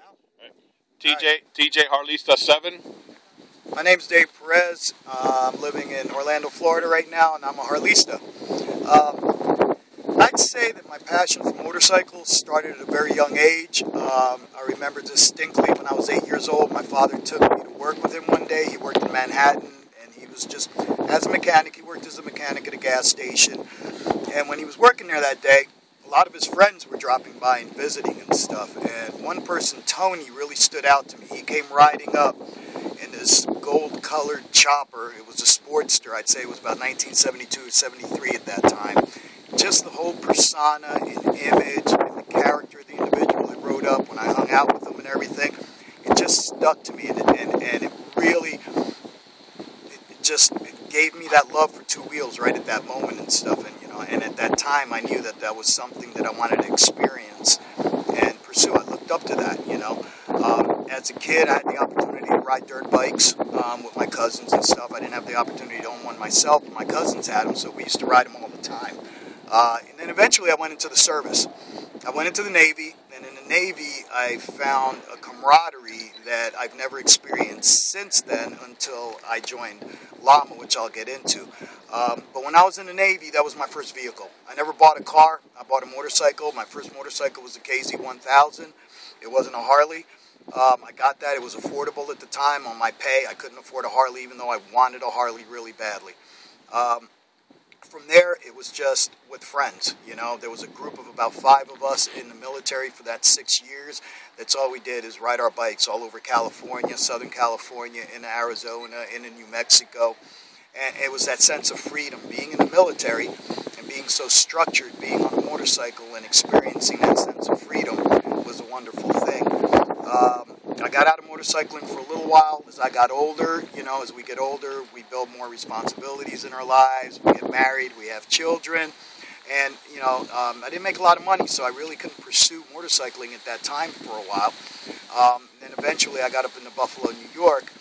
now? Right. TJ Harlista 7. My name's Dave Perez. I'm living in Orlando, Florida right now, and I'm a Harlista. I'd say that my passion for motorcycles started at a very young age. I remember distinctly when I was 8 years old, my father took me to work with him one day. He worked in Manhattan, and he was just, as a mechanic, he worked as a mechanic at a gas station. And when he was working there that day, a lot of his friends were dropping by and visiting and stuff. And one person, Tony, really stood out to me. He came riding up in this gold-colored chopper. It was a Sportster. I'd say it was about 1972, 73 at that time. Just the whole persona and image and the character of the individual that rode up when I hung out with him and everything, it just stuck to me, and it really, it gave me that love for two wheels right at that moment and stuff. And at that time I knew that that was something that I wanted to experience and pursue. I looked up to that, As a kid, I had the opportunity to ride dirt bikes with my cousins and stuff. I didn't have the opportunity to own one myself, but my cousins had them, so we used to ride them all the time. And then eventually I went into the service. I went into the Navy, and in the Navy I found a camaraderie that I've never experienced since then until I joined Llama, which I'll get into. But when I was in the Navy, that was my first vehicle. I never bought a car. I bought a motorcycle. My first motorcycle was a KZ-1000. It wasn't a Harley. I got that. It was affordable at the time on my pay. I couldn't afford a Harley, even though I wanted a Harley really badly. From there, it was just with friends. There was a group of about 5 of us in the military for that 6 years. That's all we did is ride our bikes all over California, Southern California, into Arizona, into New Mexico. And it was that sense of freedom, being in the military and being so structured, being on a motorcycle and experiencing that sense of freedom was a wonderful thing. I got out of motorcycling for a little while. As I got older, as we get older, we build more responsibilities in our lives. We get married, we have children. And, I didn't make a lot of money, so I really couldn't pursue motorcycling at that time for a while. And eventually I got up into Buffalo, New York.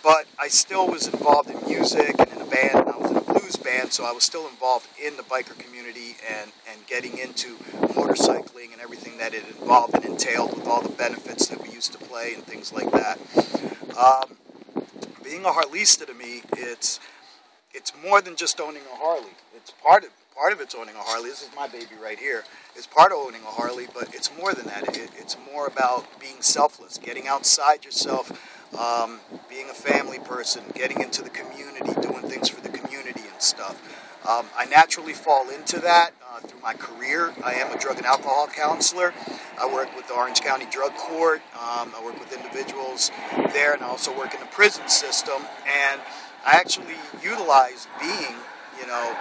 But I still was involved in music and in a band, and I was in a blues band, so I was still involved in the biker community and getting into motorcycling and everything that it involved and entailed with all the benefits that we used to play and things like that. Being a Harlista to me, it's more than just owning a Harley. It's part of it's owning a Harley. This is my baby right here. It's part of owning a Harley, but it's more than that. It's more about being selfless, getting outside yourself, being a family person, getting into the community, doing things for the community and stuff. I naturally fall into that through my career. I am a drug and alcohol counselor. I work with the Orange County Drug Court. I work with individuals there, and I also work in the prison system. And I actually utilize being, a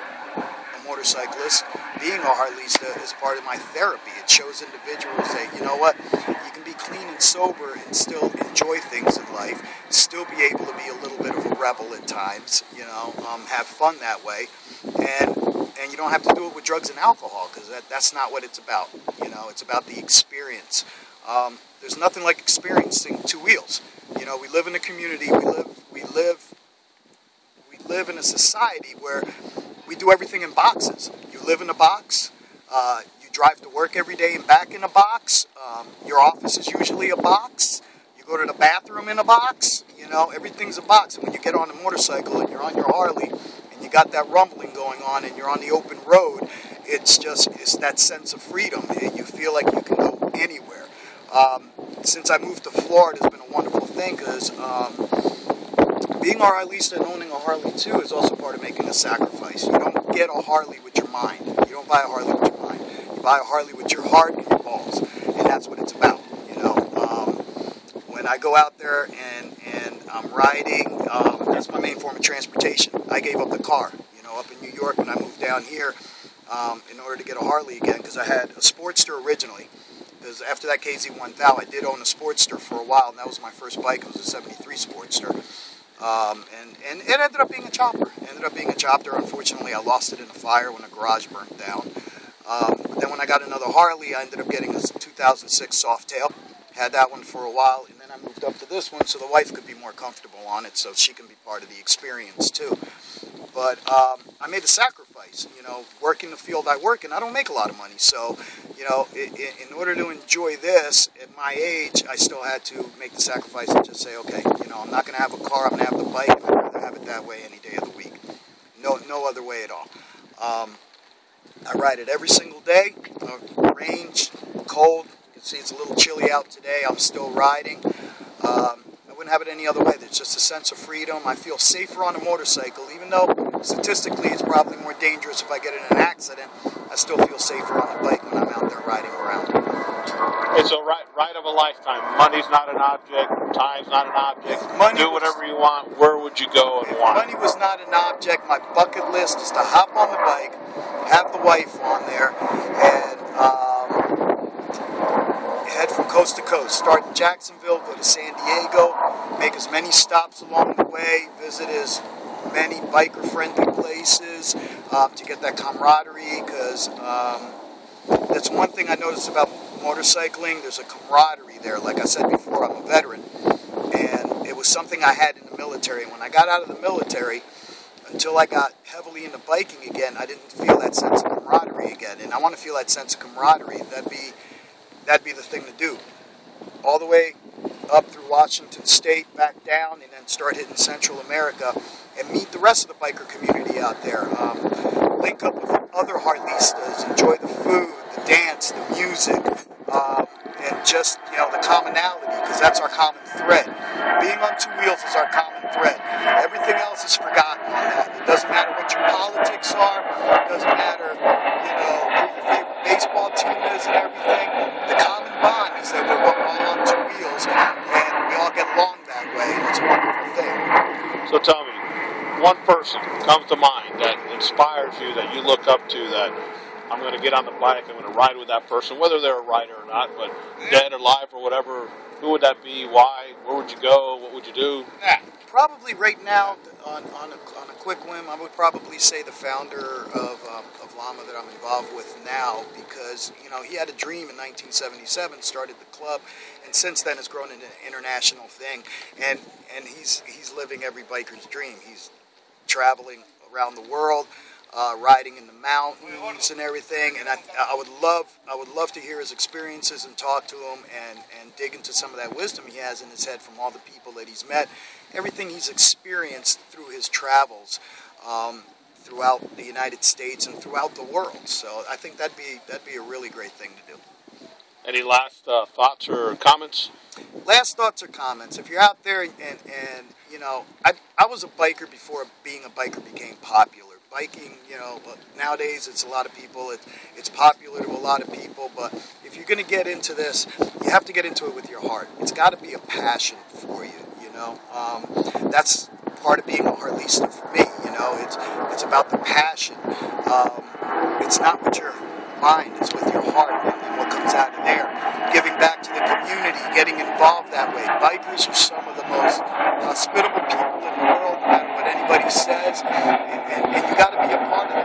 motorcyclist, being a Harlista as part of my therapy. It shows individuals that, you can be clean and sober and still enjoy things in life, still be able to be a little bit of a rebel at times, have fun that way, and you don't have to do it with drugs and alcohol, because that's not what it's about. It's about the experience. There's nothing like experiencing two wheels. We live in a community, we live in a society where we do everything in boxes. You live in a box, you drive to work every day and back in a box, your office is usually a box, you go to the bathroom in a box, everything's a box. And when you get on a motorcycle and you're on your Harley and you got that rumbling going on and you're on the open road, it's that sense of freedom. You feel like you can go anywhere. Since I moved to Florida, it's been a wonderful thing, because being a Harlista and owning a Harley too is also part of making a sacrifice. You don't get a Harley with your mind. You don't buy a Harley with your mind. You buy a Harley with your heart and your balls, and that's what it's about. When I go out there and I'm riding, that's my main form of transportation. I gave up the car. Up in New York when I moved down here, in order to get a Harley again, because I had a Sportster originally. Because after that KZ-1000, I did own a Sportster for a while, and that was my first bike. It was a 73 Sportster. And it ended up being a chopper. Unfortunately, I lost it in a fire when a garage burnt down. But then when I got another Harley, I ended up getting a 2006 Softail. Had that one for a while, and then I moved up to this one so the wife could be more comfortable on it, so she can be part of the experience too. But I made a sacrifice, working the field I work in. I don't make a lot of money, so you know, in order to enjoy this at my age, I still had to make the sacrifice and just say, okay, you know, I'm not going to have a car, I'm going to have the bike, and I'd rather have it that way any day of the week. No other way at all. I ride it every single day, range, cold. You can see it's a little chilly out today. I'm still riding. I wouldn't have it any other way. There's just a sense of freedom. I feel safer on a motorcycle, even though statistically it's probably more dangerous if I get in an accident. I still feel safer on the bike when I'm out there riding around. It's a ride of a lifetime. Money's not an object. Time's not an object. Do whatever you want. Where would you go and why? Money was not an object. My bucket list is to hop on the bike, have the wife on there, and head from coast to coast. Start in Jacksonville, go to San Diego, make as many stops along the way, visit as many biker-friendly places to get that camaraderie, because that's one thing I noticed about motorcycling. There's a camaraderie there. Like I said before, I'm a veteran, and it was something I had in the military. And when I got out of the military, until I got heavily into biking again, I didn't feel that sense of camaraderie again. And I want to feel that sense of camaraderie. That'd be the thing to do. All the way up through Washington State, back down, and then start hitting Central America and meet the rest of the biker community out there. Link up with other Harlistas, enjoy the food, the dance, the music, and just, you know, the commonality, because that's our common thread. Being on two wheels is our common thread. Everything else is forgotten on that. It doesn't matter what your politics are. It doesn't matter, you know, who your favorite baseball team is and everything. The common bond is that we're all on two wheels, and we all get along that way, and it's a wonderful thing. So tell me, one person comes to mind that inspires you, that you look up to, that I'm going to get on the bike, I'm going to ride with that person, whether they're a rider or not, but dead or alive or whatever. Who would that be? Why? Where would you go? What would you do? Probably right now, on a quick whim, I would probably say the founder of Llama that I'm involved with now, because, you know, he had a dream in 1977, started the club, and since then it's grown into an international thing, and he's living every biker's dream. He's traveling around the world, riding in the mountains and everything, and I would love to hear his experiences and talk to him and dig into some of that wisdom he has in his head from all the people that he's met, everything he's experienced through his travels throughout the United States and throughout the world. So I think that'd be a really great thing to do. Any last thoughts or comments? Last thoughts or comments. If you're out there and you know, I was a biker before being a biker became popular. Biking, you know, nowadays it's a lot of people, it's popular to a lot of people, but if you're going to get into this, you have to get into it with your heart. It's got to be a passion for you, you know. That's part of being a Harlista for me, you know. It's about the passion. It's not with your mind, it's with your heart and what comes out of there. Giving back to the community, getting involved that way. Bikers are some of the most hospitable people in the world, no matter what anybody says, and you got to be a part of that.